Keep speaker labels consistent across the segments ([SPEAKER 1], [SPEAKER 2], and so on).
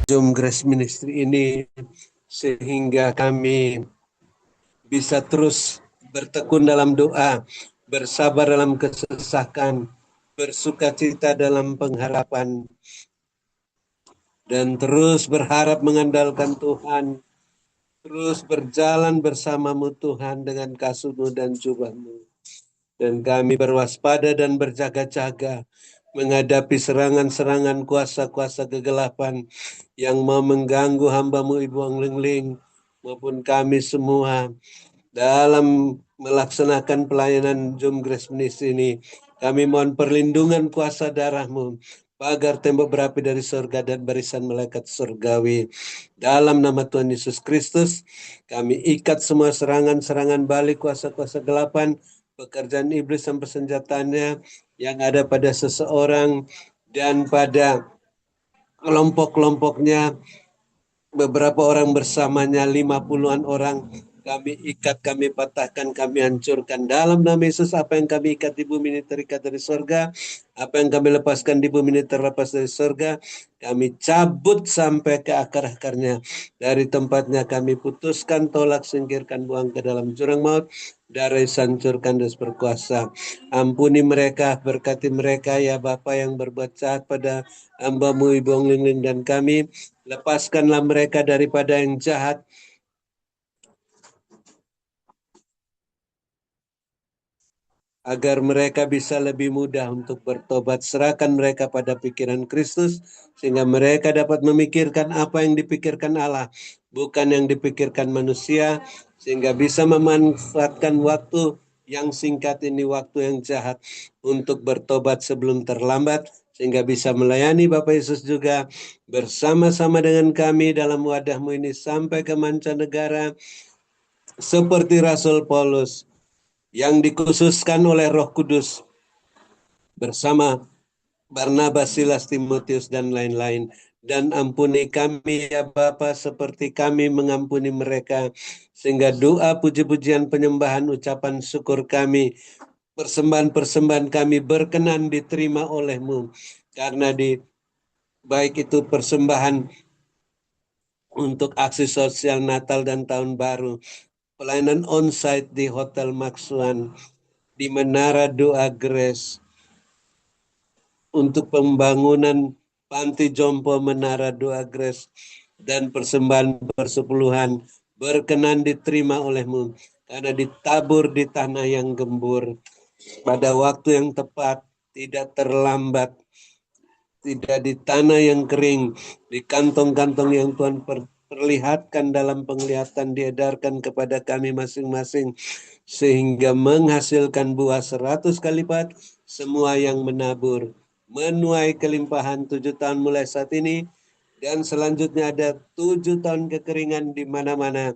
[SPEAKER 1] Zoom Grace Ministry ini, sehingga kami bisa terus bertekun dalam doa, bersabar dalam kesesakan, bersukacita dalam pengharapan, dan terus berharap mengandalkan Tuhan, terus berjalan bersamamu Tuhan dengan kasih-Mu dan jubah-Mu. Dan kami berwaspada dan berjaga-jaga menghadapi serangan-serangan kuasa-kuasa kegelapan yang mau mengganggu hamba-Mu Ibu Anglingling maupun kami semua dalam melaksanakan pelayanan Zoom Grace Ministry ini. Kami mohon perlindungan kuasa darah-Mu, pagar tembok berapi dari surga dan barisan malaikat surgawi. Dalam nama Tuhan Yesus Kristus, kami ikat semua serangan-serangan balik kuasa-kuasa gelapan, pekerjaan iblis dan persenjataannya yang ada pada seseorang dan pada kelompok-kelompoknya, beberapa orang bersamanya, 50-an orang, kami ikat, kami patahkan, kami hancurkan. Dalam nama Yesus, apa yang kami ikat di bumi ini terikat dari surga, apa yang kami lepaskan di bumi ini terlepas dari surga, kami cabut sampai ke akar-akarnya. Dari tempatnya kami putuskan, tolak, singkirkan, buang ke dalam jurang maut, darah hancurkan dan berkuasa. Ampuni mereka, berkati mereka ya Bapa yang berbuat jahat pada hamba-Mu Ibu Anglingling dan kami. Lepaskanlah mereka daripada yang jahat, agar mereka bisa lebih mudah untuk bertobat. Serahkan mereka pada pikiran Kristus, sehingga mereka dapat memikirkan apa yang dipikirkan Allah, bukan yang dipikirkan manusia, sehingga bisa memanfaatkan waktu yang singkat ini, waktu yang jahat, untuk bertobat sebelum terlambat, sehingga bisa melayani Bapak Yesus juga bersama-sama dengan kami dalam wadah-Mu ini sampai ke mancanegara, seperti Rasul Paulus yang dikhususkan oleh Roh Kudus bersama Barnabas, Silas, Timotius, dan lain-lain. Dan ampuni kami ya Bapa seperti kami mengampuni mereka, sehingga doa, puji-pujian, penyembahan, ucapan syukur kami, persembahan-persembahan kami berkenan diterima oleh-Mu. Karena baik itu persembahan untuk aksi sosial Natal dan Tahun Baru, pelayanan onsite di Hotel Maxuan, di Menara Doa Grace, untuk pembangunan Panti Jompo Menara Doa Grace, dan persembahan persepuluhan berkenan diterima oleh-Mu, karena ditabur di tanah yang gembur pada waktu yang tepat, tidak terlambat, tidak di tanah yang kering, di kantong-kantong yang Tuhan perlihatkan dalam penglihatan, diedarkan kepada kami masing-masing, sehingga menghasilkan buah 100 kali lipat. Semua yang menabur menuai kelimpahan 7 tahun mulai saat ini, dan selanjutnya ada 7 tahun kekeringan di mana-mana,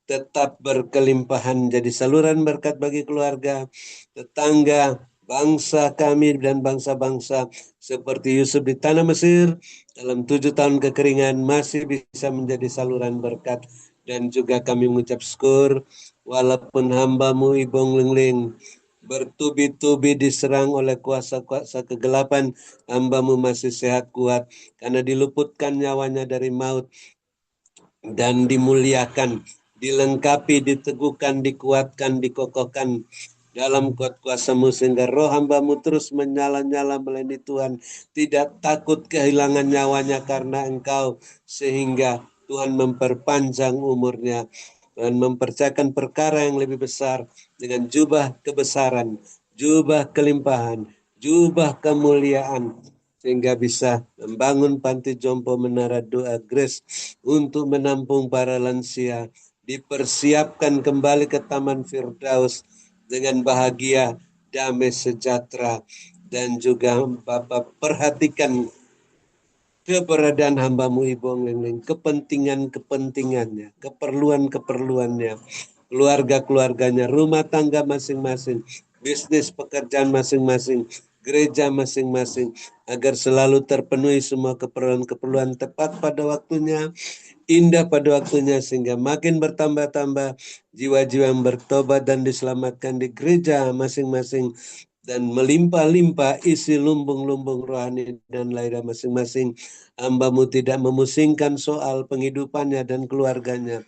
[SPEAKER 1] tetap berkelimpahan, jadi saluran berkat bagi keluarga, tetangga, bangsa kami dan bangsa-bangsa, seperti Yusuf di tanah Mesir, dalam 7 tahun kekeringan masih bisa menjadi saluran berkat. Dan juga kami mengucap syukur, walaupun hamba-Mu Ibu Anglingling bertubi-tubi diserang oleh kuasa-kuasa kegelapan, hamba-Mu masih sehat kuat, karena diluputkan nyawanya dari maut, dan dimuliakan, dilengkapi, diteguhkan, dikuatkan, dikokohkan dalam kuat kuasa-Mu, sehingga roh hamba-Mu terus menyala-nyala melayani Tuhan, tidak takut kehilangan nyawanya karena Engkau, sehingga Tuhan memperpanjang umurnya dan mempercayakan perkara yang lebih besar dengan jubah kebesaran, jubah kelimpahan, jubah kemuliaan, sehingga bisa membangun Panti Jompo Menara Doa Grace untuk menampung para lansia, dipersiapkan kembali ke Taman Firdaus dengan bahagia, damai, sejahtera. Dan juga Bapak perhatikan keberadaan hamba-Mu Ibu Anglingling, kepentingannya, keperluan-keperluannya, keluarga-keluarganya, rumah tangga masing-masing, bisnis pekerjaan masing-masing, gereja masing-masing, agar selalu terpenuhi semua keperluan-keperluan tepat pada waktunya, indah pada waktunya, sehingga makin bertambah-tambah jiwa-jiwa yang bertobat dan diselamatkan di gereja masing-masing, dan melimpah-limpah isi lumbung-lumbung rohani dan lahir masing-masing. Hamba-Mu tidak memusingkan soal penghidupannya dan keluarganya,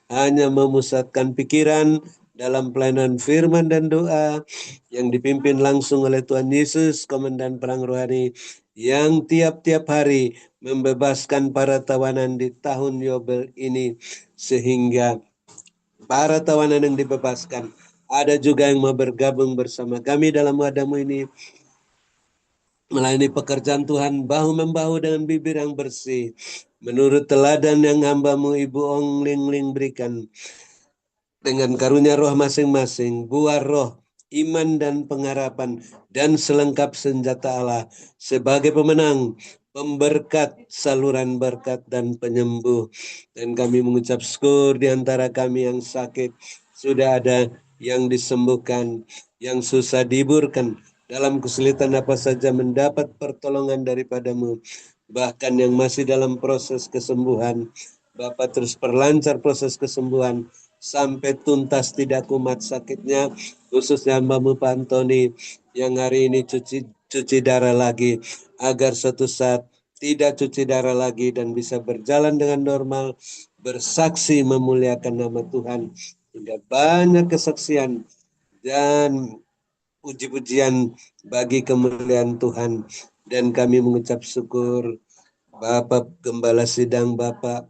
[SPEAKER 1] hanya memusatkan pikiran dalam pelayanan firman dan doa yang dipimpin langsung oleh Tuhan Yesus, Komandan Perang Rohani, yang tiap-tiap hari membebaskan para tawanan di tahun Yobel ini, sehingga para tawanan yang dibebaskan ada juga yang mau bergabung bersama kami dalam wadamu ini, melayani pekerjaan Tuhan bahu-membahu dengan bibir yang bersih, menurut teladan yang hamba-Mu Ibu Ong Ling Ling berikan, dengan karunia roh masing-masing, buah roh, iman dan pengharapan, dan selengkap senjata Allah sebagai pemenang, pemberkat, saluran berkat, dan penyembuh. Dan kami mengucap syukur di antara kami yang sakit, sudah ada yang disembuhkan, yang susah dihiburkan, dalam kesulitan apa saja mendapat pertolongan daripada-Mu. Bahkan yang masih dalam proses kesembuhan, Bapak terus perlancar proses kesembuhan sampai tuntas, tidak kumat sakitnya, khususnya hamba-Mu Pak Antoni yang hari ini cuci darah lagi, agar suatu saat tidak cuci darah lagi dan bisa berjalan dengan normal, bersaksi memuliakan nama Tuhan, hingga banyak kesaksian dan puji-pujian bagi kemuliaan Tuhan. Dan kami mengucap syukur Bapak Gembala Sidang, Bapak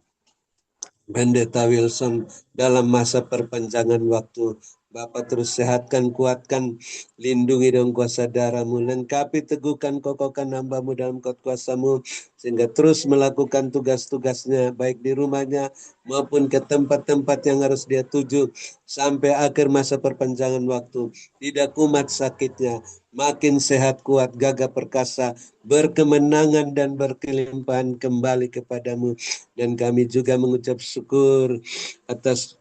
[SPEAKER 1] Pendeta Wilson, dalam masa perpanjangan waktu, Bapak terus sehatkan, kuatkan, lindungi dengan kuasa darah-Mu, lengkapi, teguhkan, kokohkan hamba-Mu dalam kuasa-Mu, sehingga terus melakukan tugas-tugasnya, baik di rumahnya maupun ke tempat-tempat yang harus dia tuju, sampai akhir masa perpanjangan waktu, tidak kumat sakitnya, makin sehat, kuat, gagah perkasa, berkemenangan dan berkelimpahan kembali kepadamu. Dan kami juga mengucap syukur atas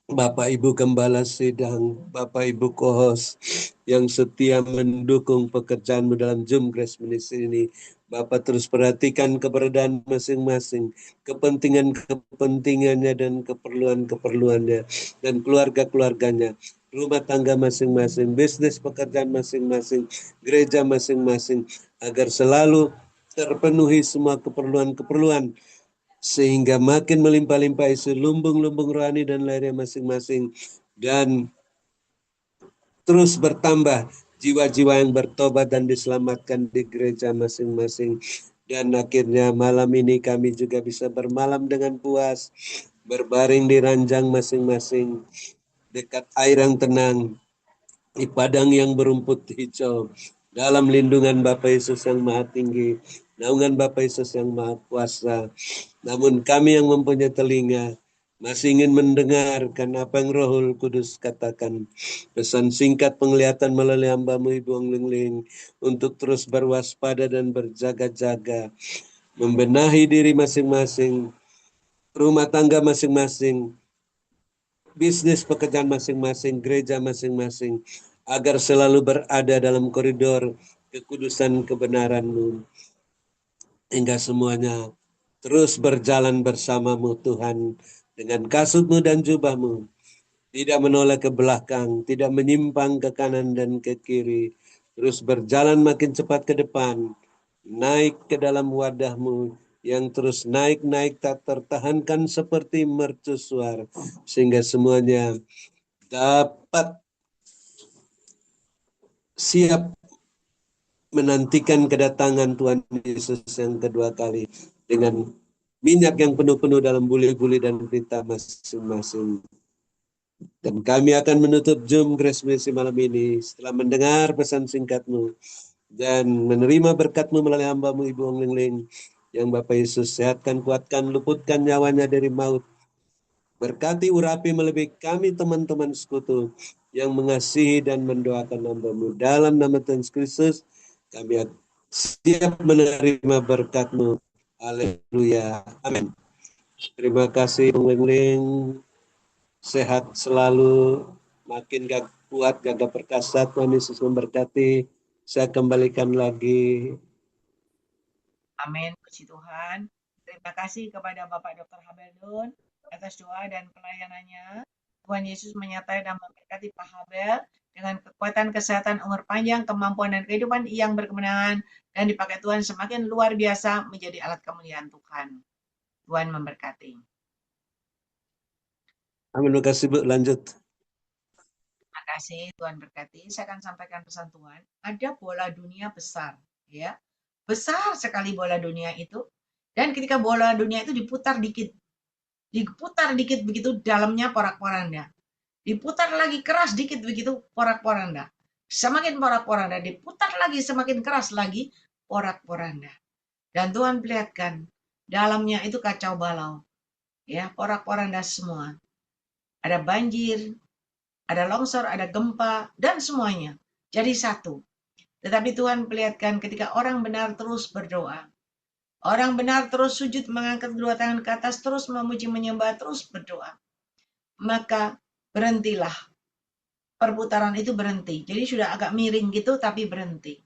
[SPEAKER 1] Bapak Ibu Gembala Sidang, Bapak Ibu Kohos yang setia mendukung pekerjaanmu dalam Zoom Grace Ministry ini. Bapak terus perhatikan keberadaan masing-masing, kepentingan-kepentingannya dan keperluan-keperluannya, dan keluarga-keluarganya, rumah tangga masing-masing, bisnis pekerjaan masing-masing, gereja masing-masing, agar selalu terpenuhi semua keperluan-keperluan, sehingga makin melimpah-limpah isi lumbung-lumbung rohani dan lahirnya masing-masing, dan terus bertambah jiwa-jiwa yang bertobat dan diselamatkan di gereja masing-masing. Dan akhirnya malam ini kami juga bisa bermalam dengan puas, berbaring di ranjang masing-masing, dekat air yang tenang, di padang yang berumput hijau, dalam lindungan Bapa Yesus yang Maha Tinggi, naungan Bapa Yesus yang Maha Kuasa. Namun kami yang mempunyai telinga masih ingin mendengarkan apa yang Rohul Kudus katakan. Pesan singkat penglihatan melalui hamba-Mu Ibu Ong Ling Ling, untuk terus berwaspada dan berjaga-jaga, membenahi diri masing-masing, rumah tangga masing-masing, bisnis pekerjaan masing-masing, gereja masing-masing, agar selalu berada dalam koridor kekudusan kebenaran-Mu, hingga semuanya terus berjalan bersama-Mu Tuhan, dengan kasut-Mu dan jubah-Mu, tidak menoleh ke belakang, tidak menyimpang ke kanan dan ke kiri, terus berjalan makin cepat ke depan, naik ke dalam wadah-Mu yang terus naik-naik tak tertahankan seperti mercusuar, sehingga semuanya dapat siap menantikan kedatangan Tuhan Yesus yang kedua kali, dengan minyak yang penuh-penuh dalam buli-buli dan berita masing-masing. Dan kami akan menutup Zoom Grace Mercy malam ini setelah mendengar pesan singkat-Mu dan menerima berkat-Mu melalui hamba-Mu Ibu Ong Ling Ling, yang Bapak Yesus sehatkan, kuatkan, luputkan nyawanya dari maut. Berkati, urapi, melebihi kami teman-teman sekutu yang mengasihi dan mendoakan hamba-Mu. Dalam nama Tuhan Kristus, kami siap menerima berkat-Mu. Haleluya. Amin. Terima kasih, Bung Ling. Sehat selalu, makin kuat, gagah perkasa. Tuhan Yesus memberkati. Saya kembalikan lagi.
[SPEAKER 2] Amin, puji Tuhan. Terima kasih kepada Bapak Dr. Habeldun atas doa dan pelayanannya. Tuhan Yesus menyertai dan memberkati Pak Habel dengan kekuatan, kesehatan, umur panjang, kemampuan dan kehidupan yang berkemenangan dan dipakai Tuhan semakin luar biasa menjadi alat kemuliaan Tuhan. Tuhan memberkati.
[SPEAKER 1] Amin. Terima kasih Bu. Lanjut.
[SPEAKER 2] Terima kasih, Tuhan berkati. Saya akan sampaikan pesan Tuhan. Ada bola dunia besar, ya. Besar sekali bola dunia itu. Dan ketika bola dunia itu diputar dikit begitu dalamnya porak-poranda. Diputar lagi keras dikit begitu porak-poranda. Semakin porak-poranda, diputar lagi semakin keras lagi porak-poranda. Dan Tuhan perlihatkan dalamnya itu kacau balau. Ya, porak-poranda semua. Ada banjir, ada longsor, ada gempa, dan semuanya. Jadi satu. Tetapi Tuhan perlihatkan ketika orang benar terus berdoa. Orang benar terus sujud mengangkat kedua tangan ke atas, terus memuji menyembah, terus berdoa. Maka berhentilah. Perputaran itu berhenti. Jadi sudah agak miring gitu tapi berhenti.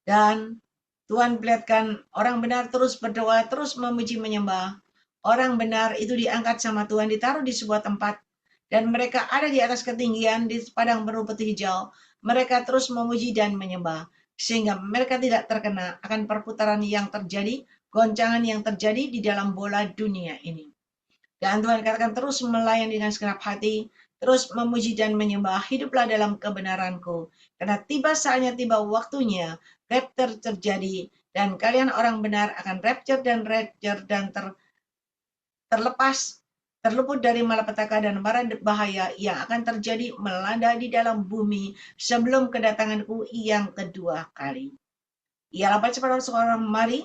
[SPEAKER 2] Dan Tuhan perlihatkan orang benar terus berdoa, terus memuji menyembah. Orang benar itu diangkat sama Tuhan, ditaruh di sebuah tempat. Dan mereka ada di atas ketinggian, di padang berumput hijau. Mereka terus memuji dan menyembah. Sehingga mereka tidak terkena akan perputaran yang terjadi, goncangan yang terjadi di dalam bola dunia ini. Dan Tuhan katakan terus melayani dengan segenap hati, terus memuji dan menyembah, hiduplah dalam kebenaranku. Karena tiba saatnya, tiba waktunya, rapture terjadi, dan kalian orang benar akan rapture dan terlepas, terluput dari malapetaka dan mara bahaya yang akan terjadi melanda di dalam bumi sebelum kedatanganku yang kedua kali. Ialah cepat seorang, mari,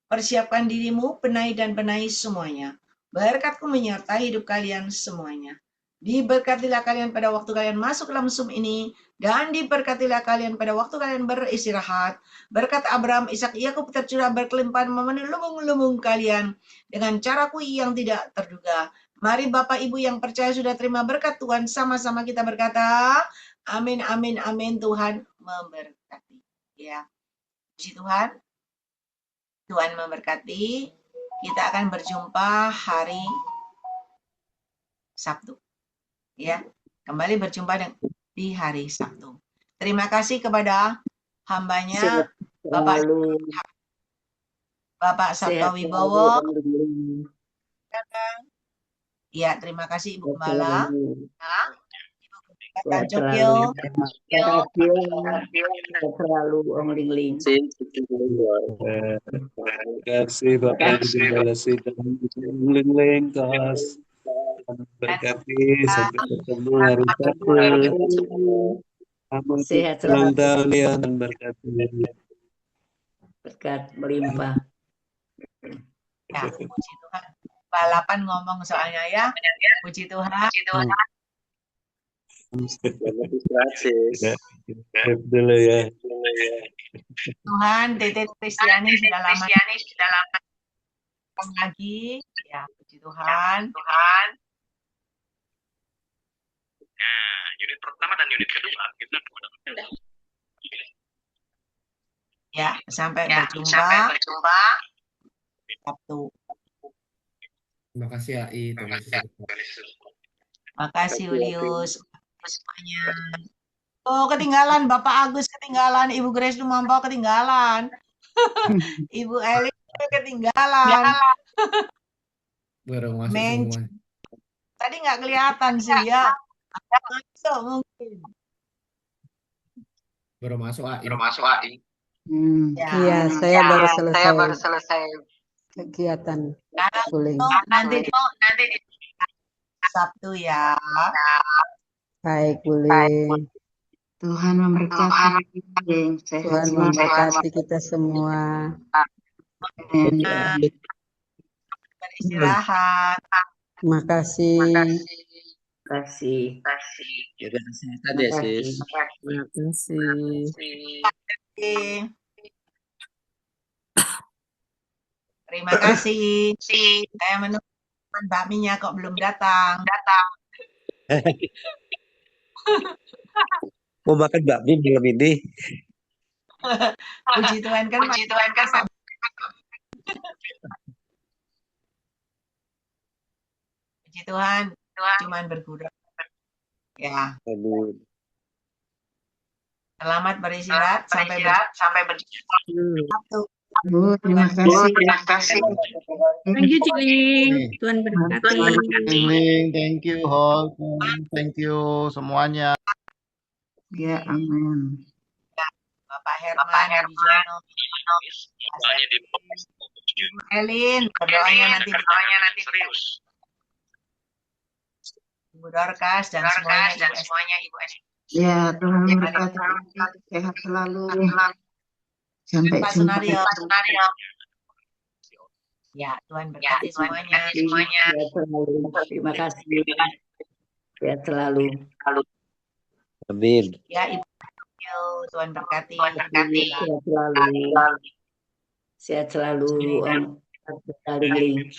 [SPEAKER 2] persiapkan dirimu, benahi dan benahi semuanya. Berkatku menyertai hidup kalian semuanya. Diberkatilah kalian pada waktu kalian masuk dalam Zoom ini, dan diberkatilah kalian pada waktu kalian beristirahat. Berkat Abraham, Ishak, Yakub tercurah berkelimpahan memenuhi lumbung-lumbung kalian dengan caraku yang tidak terduga. Mari Bapak Ibu yang percaya sudah terima berkat Tuhan, sama-sama kita berkata, amin, amin, amin. Tuhan memberkati. Ya. Puji Tuhan, Tuhan memberkati. Kita akan berjumpa hari Sabtu. Ya, kembali berjumpa di hari Sabtu. Terima kasih kepada hambanya Bapak Sabta Wibowo. Ya, terima kasih Ibu Gembala. Ibu Jokil.
[SPEAKER 3] Terima selalu Om Ling Ling.
[SPEAKER 1] Terima kasih Bapak Ibu Gembala Sidang Ling Ling Kos. Berkati sampai ketemu hari Sabtu. Selamat
[SPEAKER 3] Sehat
[SPEAKER 1] ulang
[SPEAKER 3] selalu.
[SPEAKER 1] tahun ya, dan berkati.
[SPEAKER 3] Berkat melimpah.
[SPEAKER 2] Ya, puji Tuhan. Balapan ngomong soalnya ya. Puji Tuhan.
[SPEAKER 1] Dulu ya.
[SPEAKER 2] Tuhan, Tete Kristiani sudah lama lagi. Ya, puji Tuhan.
[SPEAKER 4] Nah, unit pertama dan unit kedua kita
[SPEAKER 2] Ya, sampai berjumpa Sabtu.
[SPEAKER 5] Terima kasih AI. Terima kasih.
[SPEAKER 2] Terima kasih Julius. Semuanya. Oh, ketinggalan. Bapak Agus ketinggalan. Ibu Grace Lumampo ketinggalan. Ibu Eli ketinggalan.
[SPEAKER 5] Baru masuk
[SPEAKER 2] Men,
[SPEAKER 5] semua.
[SPEAKER 2] tadi nggak kelihatan sih ya. Masuk mungkin.
[SPEAKER 5] Baru masuk AI.
[SPEAKER 2] Ya.
[SPEAKER 6] Iya, saya baru selesai kegiatan.
[SPEAKER 2] Kalau nanti Sabtu ya.
[SPEAKER 6] Baik, boleh.
[SPEAKER 3] Tuhan memberkati.
[SPEAKER 6] Tuhan memberkati kita semua.
[SPEAKER 2] Beristirahat.
[SPEAKER 6] Terima kasih.
[SPEAKER 3] Kasih.
[SPEAKER 4] jaga kesehatan ya sis.
[SPEAKER 6] Terima kasih.
[SPEAKER 2] Terima kasih. Saya menunggu bakminya kok belum datang.
[SPEAKER 4] Mau makan bakmi malam ini?
[SPEAKER 2] Puji Tuhan kan. Puji Tuhan, cuman bergurau. Ya.
[SPEAKER 4] Amin.
[SPEAKER 2] Selamat beristirahat. Sampai berjumpa.
[SPEAKER 3] Bu, terima kasih.
[SPEAKER 7] Thank you, Ciling. Tuhan berkati.
[SPEAKER 8] Ling, thank you all. Thank you semuanya.
[SPEAKER 3] Ya, amin.
[SPEAKER 2] Bapak Herman, Wijono,
[SPEAKER 4] Soalnya di
[SPEAKER 2] Ibu Elin, berdoanya nanti
[SPEAKER 4] serius.
[SPEAKER 2] Ibu Dorcas dan semuanya Ibu S.
[SPEAKER 3] Ya, Tuhan memberkati. Sehat selalu. Sampai
[SPEAKER 2] Pak
[SPEAKER 3] jumpa.
[SPEAKER 2] Sunario. Ya, Tuhan berkati semuanya.
[SPEAKER 3] Sehat selalu. Terima kasih. Sehat selalu.
[SPEAKER 1] Amin.
[SPEAKER 2] Ya, Ibu Tuhan berkati.
[SPEAKER 3] Sehat selalu. Sehat selalu. Om Ling.